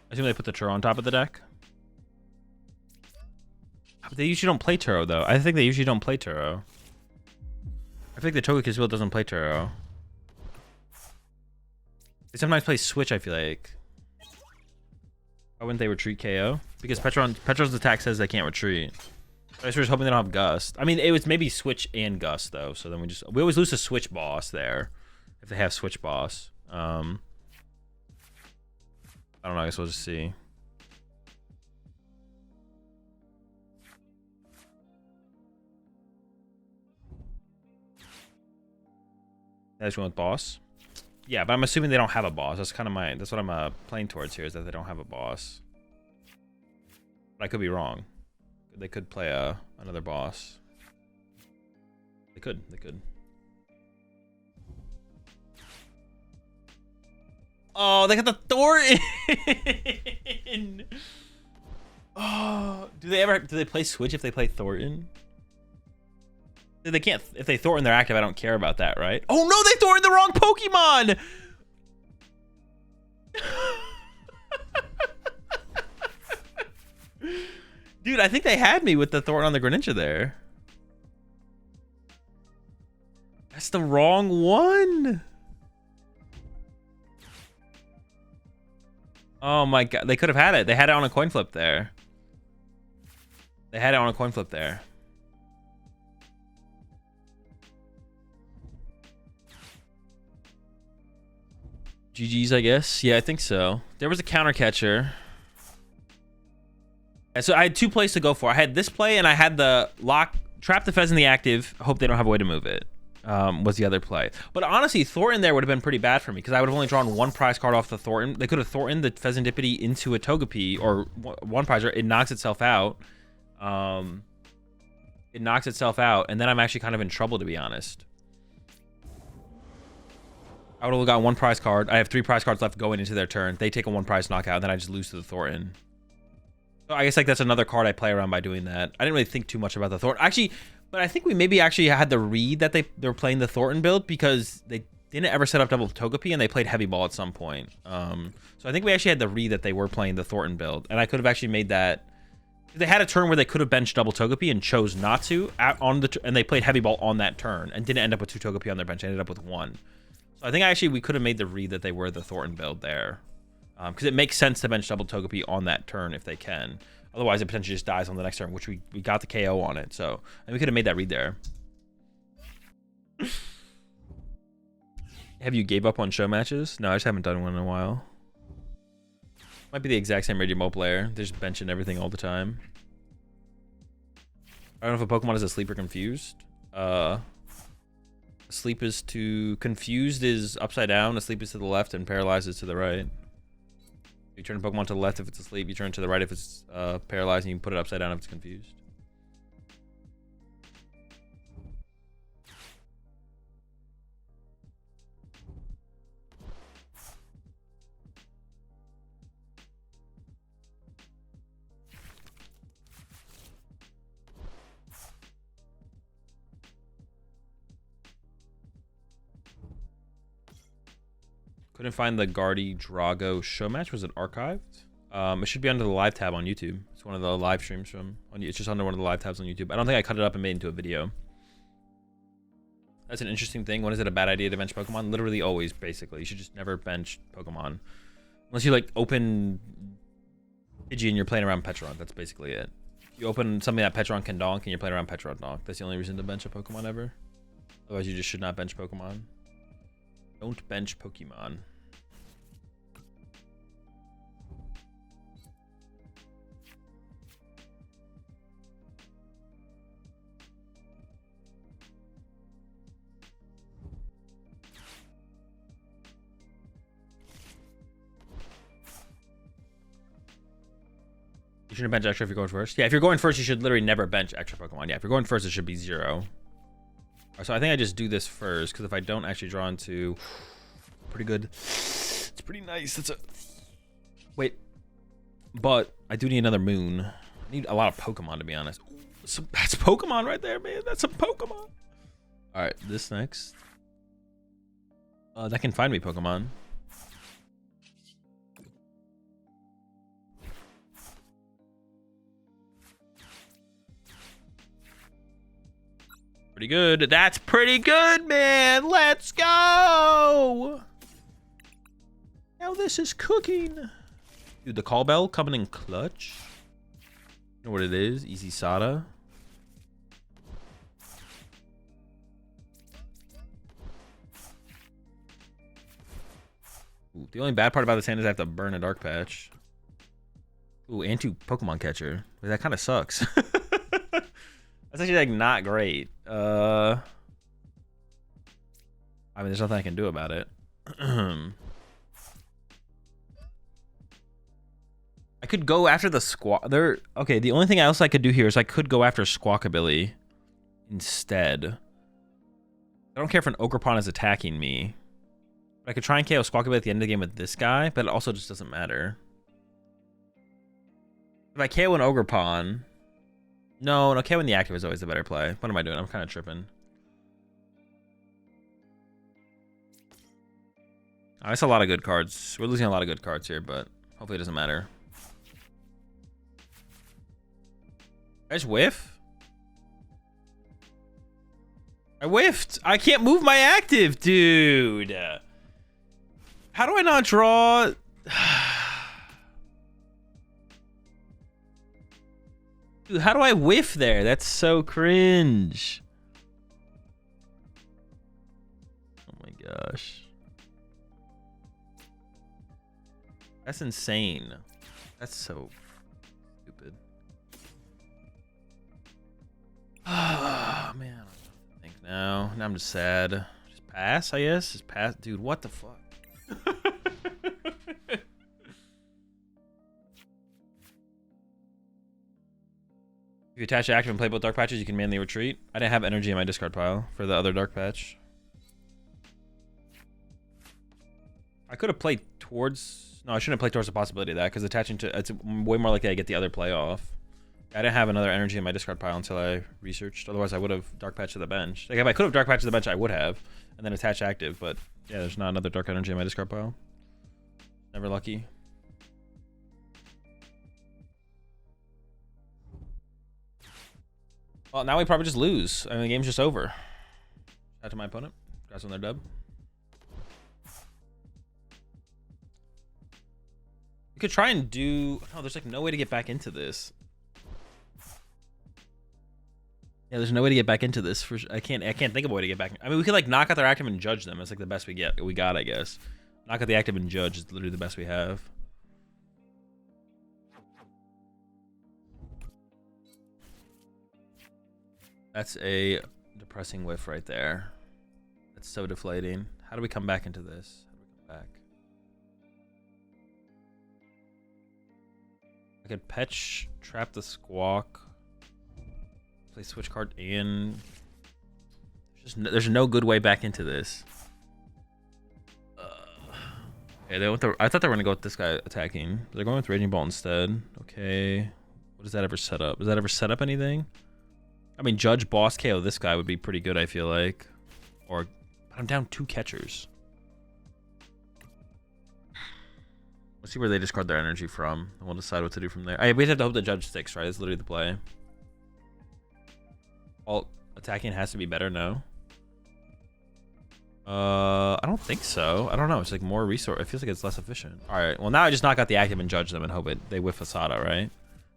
I assume they put the Turo on top of the deck. They usually don't play Turo, though. I think they usually don't play Turo. I think the Togekiss doesn't play Turo. They sometimes play Switch, I feel like. Why wouldn't they retreat KO? Because Petron's attack says they can't retreat. I was just hoping they don't have Gust. I mean, it was maybe Switch and Gust, though. So then we always lose a Switch boss there. If they have Switch boss. I don't know, I guess we'll just see. I just went with boss. Yeah, but I'm assuming they don't have a boss. That's kind of that's what I'm playing towards here, is that they don't have a boss. But I could be wrong. They could play another boss. They could. Oh, they got the Thornton. Oh, do they play Switch if they play Thornton? They can't. If they Thornton they're active, I don't care about that, right? Oh no, they Thornton the wrong Pokemon. Dude, I think they had me with the Thornton on the Greninja there. That's the wrong one. Oh my god, they could have had it. They had it on a coin flip there. GG's, I guess. Yeah, I think so. There was a counter catcher. So I had two plays to go for. I had this play and I had the trap the Fez in the active. Hope they don't have a way to move it. Was the other play. But honestly, Thornton there would have been pretty bad for me because I would have only drawn one prize card off the Thornton. They could have Thorntoned the Pheasantipity into a Togepi or one prize. It knocks itself out. And then I'm actually kind of in trouble, to be honest. I would have got 1 prize card. I have 3 prize cards left going into their turn. They take a 1 prize knockout, and then I just lose to the Thornton. So I guess like that's another card I play around by doing that. I didn't really think too much about the Thornton. Actually, but I think we maybe actually had the read that they were playing the Thornton build because they didn't ever set up double Togepi and they played Heavy Ball at some point. So I think we actually had the read that they were playing the Thornton build, and I could have actually made that. They had a turn where they could have benched double Togepi and chose not to and they played Heavy Ball on that turn and didn't end up with 2 Togepi on their bench. They ended up with 1. So I think actually we could have made the read that they were the Thornton build there, because it makes sense to bench double Togepi on that turn if they can. Otherwise, it potentially just dies on the next turn, which we got the KO on it. So, and we could have made that read there. Have you gave up on show matches? No, I just haven't done one in a while. Might be the exact same Raging Bull player. They're just benching everything all the time. I don't know if a Pokemon is asleep or confused. Asleep is to... Confused is upside down. Asleep is to the left, and paralyzed is to the right. You turn a Pokemon to the left if it's asleep. You turn it to the right if it's paralyzed, and you can put it upside down if it's confused. Couldn't find the Guardy Drago show match. Was it archived? It should be under the live tab on YouTube. It's one of the live streams from. It's just under one of the live tabs on YouTube. I don't think I cut it up and made it into a video. That's an interesting thing. When is it a bad idea to bench Pokemon? Literally always, basically. You should just never bench Pokemon. Unless you like open Pidgey and you're playing around Petron. That's basically it. You open something that Petron can donk and you're playing around Petron donk. That's the only reason to bench a Pokemon ever. Otherwise, you just should not bench Pokemon. Don't bench Pokemon. You shouldn't bench extra if you're going first. Yeah, if you're going first, you should literally never bench extra Pokemon. Yeah, if you're going first, it should be 0. So I think I just do this first, because if I don't actually draw into... Pretty good. It's pretty nice. That's a... Wait. But I do need another moon. I need a lot of Pokemon, to be honest. Ooh, that's Pokemon right there, man. That's some Pokemon. Alright, this next. That can find me Pokemon. Pretty good. That's pretty good, man. Let's go. Now this is cooking. Dude, the call bell coming in clutch. You know what it is? Easy Sada. Ooh, the only bad part about this hand is I have to burn a dark patch. Ooh, and 2 Pokemon catcher. Wait, that kind of sucks. That's actually like not great. I mean, there's nothing I can do about it. I could go after the squawk. Okay, the only thing else I could do here is I could go after Squawkabilly instead. I don't care if an Ogerpon is attacking me. But I could try and KO Squawkabilly at the end of the game with this guy, but it also just doesn't matter. If I KO an Ogerpon... No, KOing the active is always the better play. What am I doing? I'm kind of tripping. Oh, that's a lot of good cards. We're losing a lot of good cards here, but hopefully it doesn't matter. I just whiff? I whiffed. I can't move my active, dude. How do I not draw? Dude, how do I whiff there? That's so cringe. Oh my gosh. That's insane. That's so stupid. Oh man, I don't know what to think now. Now I'm just sad. Just pass, I guess. Just pass. Dude, what the fuck? If you attach active and play both dark patches, you can manually retreat. I didn't have energy in my discard pile for the other dark patch. I could have played towards... No, I shouldn't have played towards the possibility of that, because attaching to... It's way more likely I get the other play off. I didn't have another energy in my discard pile until I researched. Otherwise, I would have Dark Patch to the bench. Like, if I could have Dark Patch to the bench, I would have. And then attach active, but... Yeah, there's not another Dark Energy in my discard pile. Never lucky. Well, now we probably just lose. I mean, the game's just over. Shout out to my opponent. Congrats on their dub. You could try and do... Oh, there's like no way to get back into this. Yeah, there's no way to get back into this. I can't think of a way to get back. I mean, we could like knock out their active and judge them. It's like the best we got, I guess. Knock out the active and judge is literally the best we have. That's a depressing whiff right there. That's so deflating. How do we come back into this? How do we come back? I could Petch, trap the Squawk, play switch card in. There's no good way back into this. Okay, I thought they were gonna go with this guy attacking. They're going with Raging Bolt instead. Okay, what does that ever set up? Does that ever set up anything? I mean, Judge Boss KO this guy would be pretty good, I feel like. Or, but I'm down 2 catchers. Let's see where they discard their energy from, and we'll decide what to do from there. We just have to hope the Judge sticks, right? That's literally the play. Alt attacking has to be better, no? I don't think so. I don't know. It's like more resource. It feels like it's less efficient. All right. Well, now I just knock out the active and judge them and hope they whiff Asada, right?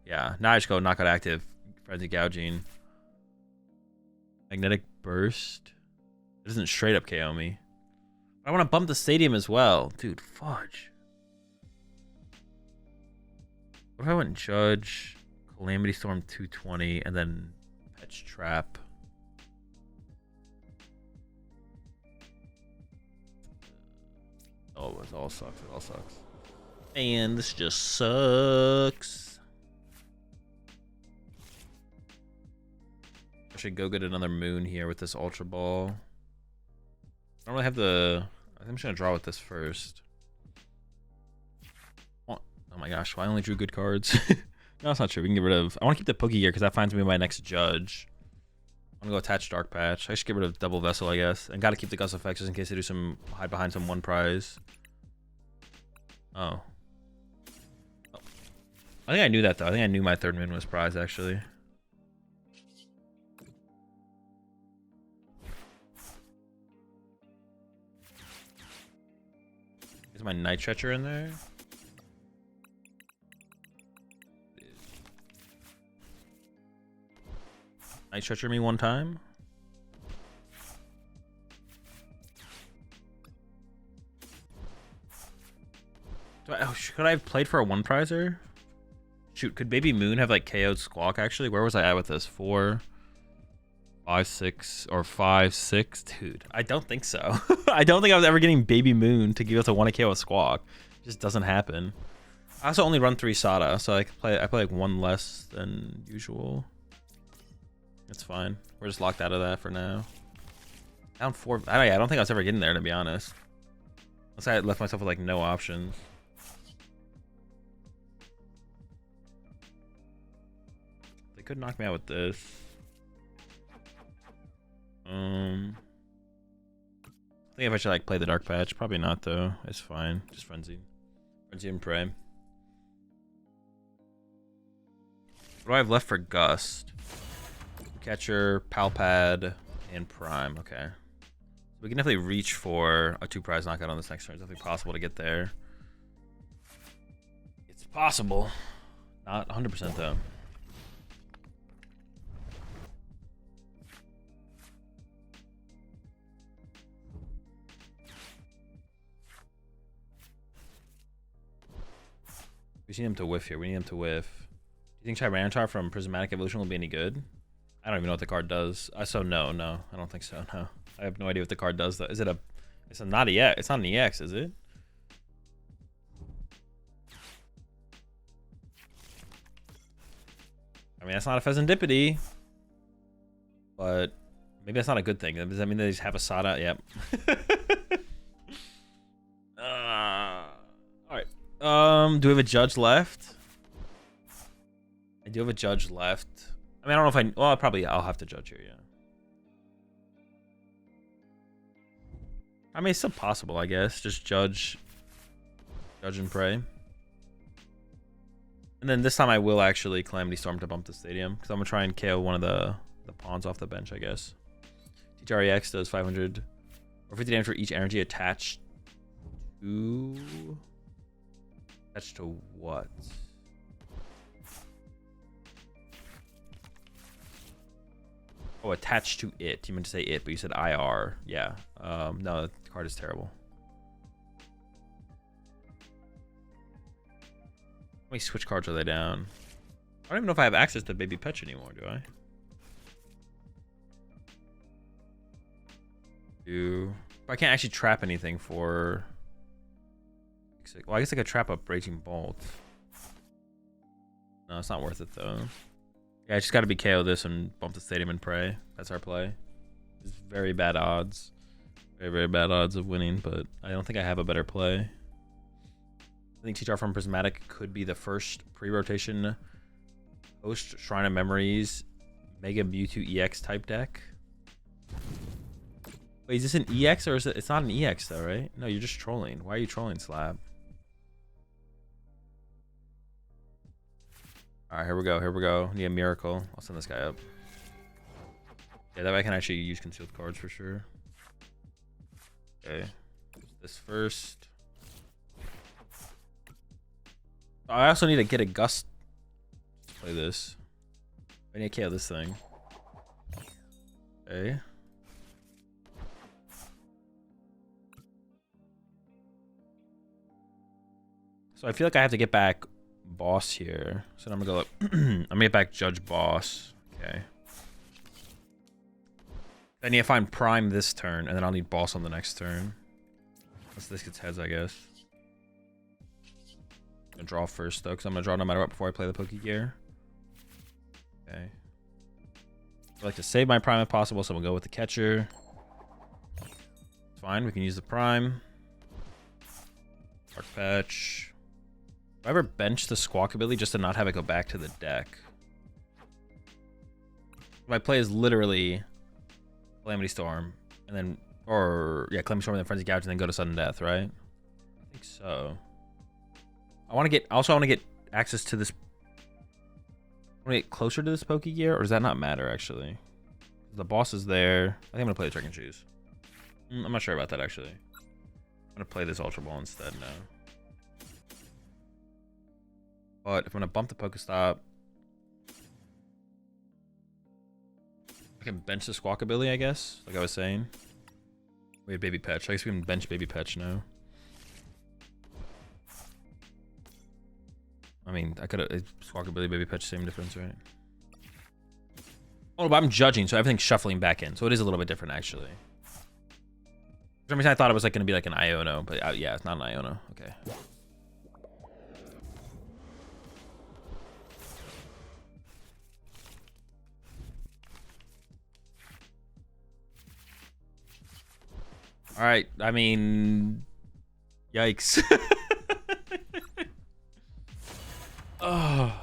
Yeah. Now I just go knock out active, Frenzy Gouging. Magnetic Burst. It doesn't straight up KO me. I want to bump the stadium as well. Dude, fudge. What if I went Judge, Calamity Storm 220, and then Petch Trap? Oh, it all sucks. It all sucks. And this just sucks. I should go get another moon here with this Ultra Ball. I don't really have the... I think I'm just going to draw with this first. Oh my gosh, well, I only drew good cards. No, it's not true. We can get rid of... I want to keep the Pookie here because that finds me my next Judge. I'm going to go attach Dark Patch. I should get rid of Double Vessel, I guess. And got to keep the Gust Effects just in case they do some... hide behind some one prize. Oh. I think I knew that, though. I think I knew my third moon was prize, actually. Is my Night Stretcher in there? Night Stretcher me one time? Could I have played for a one prizer? Shoot, could Baby Moon have like KO'd Squawk actually? Where was I at with this? 4, 5, 6, or 5, 6? Dude, I don't think so. I don't think I was ever getting Baby Moon to give us a 1 KO with Squawk. It just doesn't happen. I also only run 3 Sada, so I play like 1 less than usual. It's fine. We're just locked out of that for now. Down 4. I don't think I was ever getting there, to be honest. Unless I had left myself with like no options. They could knock me out with this. I think if I should like play the Dark Patch, probably not though. It's fine. Just Frenzy and Pray. What do I have left for Gust? Catcher, Palpad, and Prime. Okay. We can definitely reach for a 2 prize knockout on this next turn. It's definitely possible to get there. It's possible. Not 100% though. We need him to whiff here. We need him to whiff. Do you think Tyranitar from Prismatic Evolution will be any good? I don't even know what the card does. So no, I don't think so. No, I have no idea what the card does. Though. Is it a? It's not an EX. It's not an EX, is it? I mean, that's not a Pheasantipity, but maybe that's not a good thing. Does that mean they just have a Sada? Yep. Do we have a judge left? I do have a judge left. I mean, I don't know if I... Well, I'll have to judge here, yeah. I mean, it's still possible, I guess. Just judge and pray. And then this time I will actually Calamity Storm to bump the stadium. Because I'm going to try and KO one of the pawns off the bench, I guess. TTREX does 500 or 50 damage for each energy attached to... Attached to what? Oh, attached to it. You meant to say it, but you said IR. Yeah. No, the card is terrible. How many switch cards are they down? I don't even know if I have access to Baby Petch anymore, do I? I can't actually trap anything for... Well, I guess I could trap up Raging Bolt. No, it's not worth it, though. Yeah, I just got to be KO this and bump the stadium and pray. That's our play. It's very bad odds. Very, very bad odds of winning, but I don't think I have a better play. I think TTR from Prismatic could be the first pre-rotation post Shrine of Memories Mega Mewtwo EX type deck. Wait, is this an EX or is it? It's not an EX though, right? No, you're just trolling. Why are you trolling, Slab? All right, here we go. Here we go. Need a miracle. I'll send this guy up. Yeah, that way I can actually use concealed cards for sure. Okay, this first. I also need to get a gust. Let's play this. I need to KO this thing. Okay. So I feel like I have to get back Boss here. So I'm gonna go. I'm gonna get back Judge Boss. Okay. I need to find Prime this turn, and then I'll need Boss on the next turn. Unless this gets heads, I guess. I'm gonna draw first though, because I'm gonna draw no matter what before I play the Pokegear. Okay. I like to save my Prime if possible, so we'll go with the catcher. It's fine. We can use the Prime. Dark Patch. Do I ever bench the Squawk ability just to not have it go back to the deck? My play is literally Calamity Storm, and then, or yeah, Calamity Storm and then Frenzy Gouge, and then go to Sudden Death, right? I think so. I want to get, also I want to get access to this. I want to get closer to this Pokegear, or does that not matter actually? The boss is there. I think I'm gonna play the Trick and Choose. I'm not sure about that actually. I'm gonna play this Ultra Ball instead now. But if I'm gonna bump the Pokestop, I can bench the Squawk ability, I guess, like I was saying. We have Baby Petch. I guess we can bench Baby Petch now. I mean, I could have Squawk ability, Baby Petch, same difference, right? Oh, but I'm judging, so everything's shuffling back in, so it is a little bit different actually. For some reason, I thought it was like gonna be like an Iono, but yeah, it's not an Iono. Okay. All right, I mean, yikes. Oh.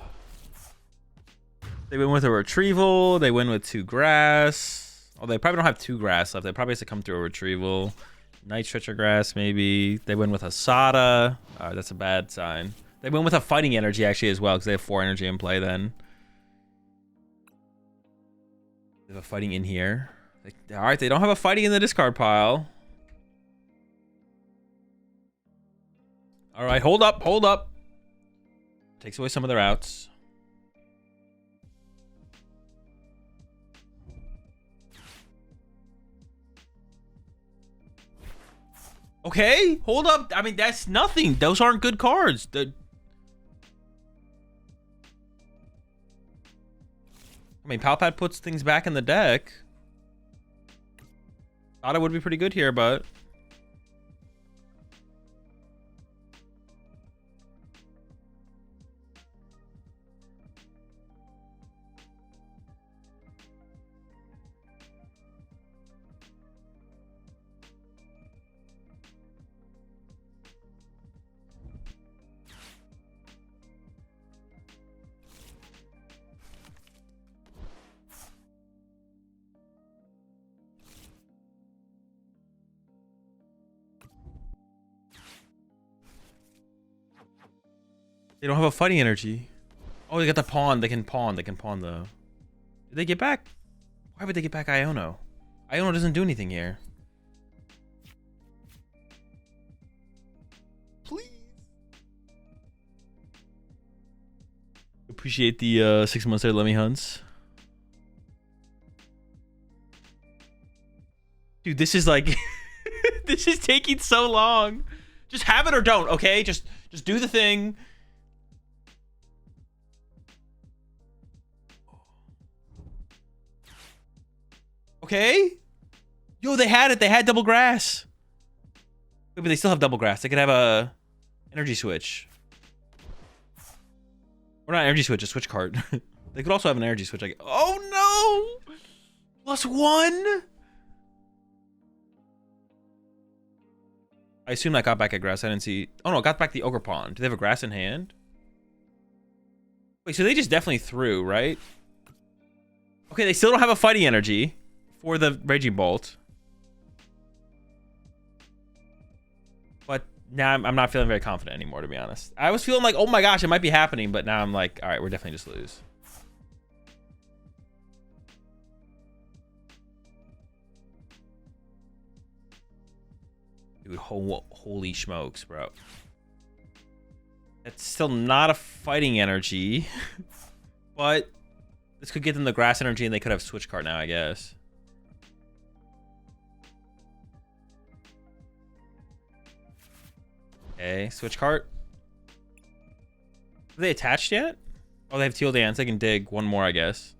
They win with a retrieval. They win with 2 grass. Oh, they probably don't have 2 grass left. They probably have to come through a retrieval. Night Stretcher grass, maybe. They win with a Sada. That's a bad sign. They win with a fighting energy, actually, as well, because they have 4 energy in play then. They have a fighting in here. All right, they don't have a fighting in the discard pile. All right, hold up, hold up. Takes away some of their outs. Okay, hold up. I mean, that's nothing. Those aren't good cards. I mean, Palpad puts things back in the deck. Thought it would be pretty good here, but... They don't have a fighting energy. Oh, they got the pawn. They can pawn. They can pawn though. Did they get back? Why would they get back Iono? Iono doesn't do anything here. Please. Appreciate the 6 months there, Lemmy Hunts. Dude, this is like this is taking so long. Just have it or don't, okay? Just do the thing. Okay? Yo, they had it. They had double grass. Wait, but they still have double grass. They could have a energy switch. Or not energy switch, a switch card. They could also have an energy switch. Like, oh no! +1? I assume that got back a grass. I didn't see. Oh no, it got back the ogre pawn. Do they have a grass in hand? Wait, so they just definitely threw, right? Okay, they still don't have a fighting energy for the Raging Bolt. But now I'm not feeling very confident anymore, to be honest. I was feeling like, oh my gosh, it might be happening, but now I'm like, all right, we're definitely just lose. Dude, holy smokes, bro. It's still not a fighting energy. But this could get them the grass energy and they could have switch card now, I guess. Okay, switch cart. Are they attached yet? Oh, they have teal dance. They can dig one more, I guess.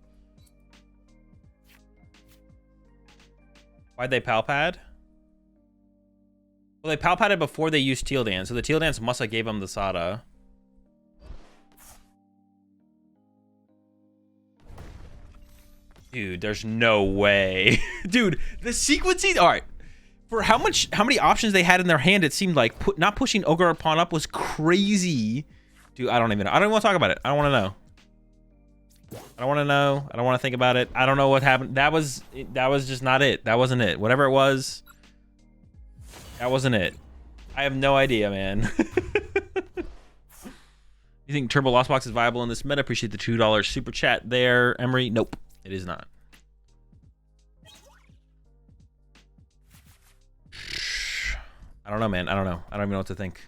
Why'd they pal pad? Well, they pal padded before they used teal dance, so the teal dance must have gave them the Sada. Dude, there's no way. Dude, the sequencing. All right. For how many options they had in their hand, it seemed like not pushing ogre or pawn up was crazy. Dude, I don't even want to talk about it. I don't want to know. I don't want to know. I don't want to think about it. I don't know what happened. That was just not it. That wasn't it. Whatever it was, that wasn't it. I have no idea, man. You think Turbo Lost Box is viable in this meta? Appreciate the $2 super chat there, Emery. Nope, it is not. I don't know, man. I don't know. I don't even know what to think.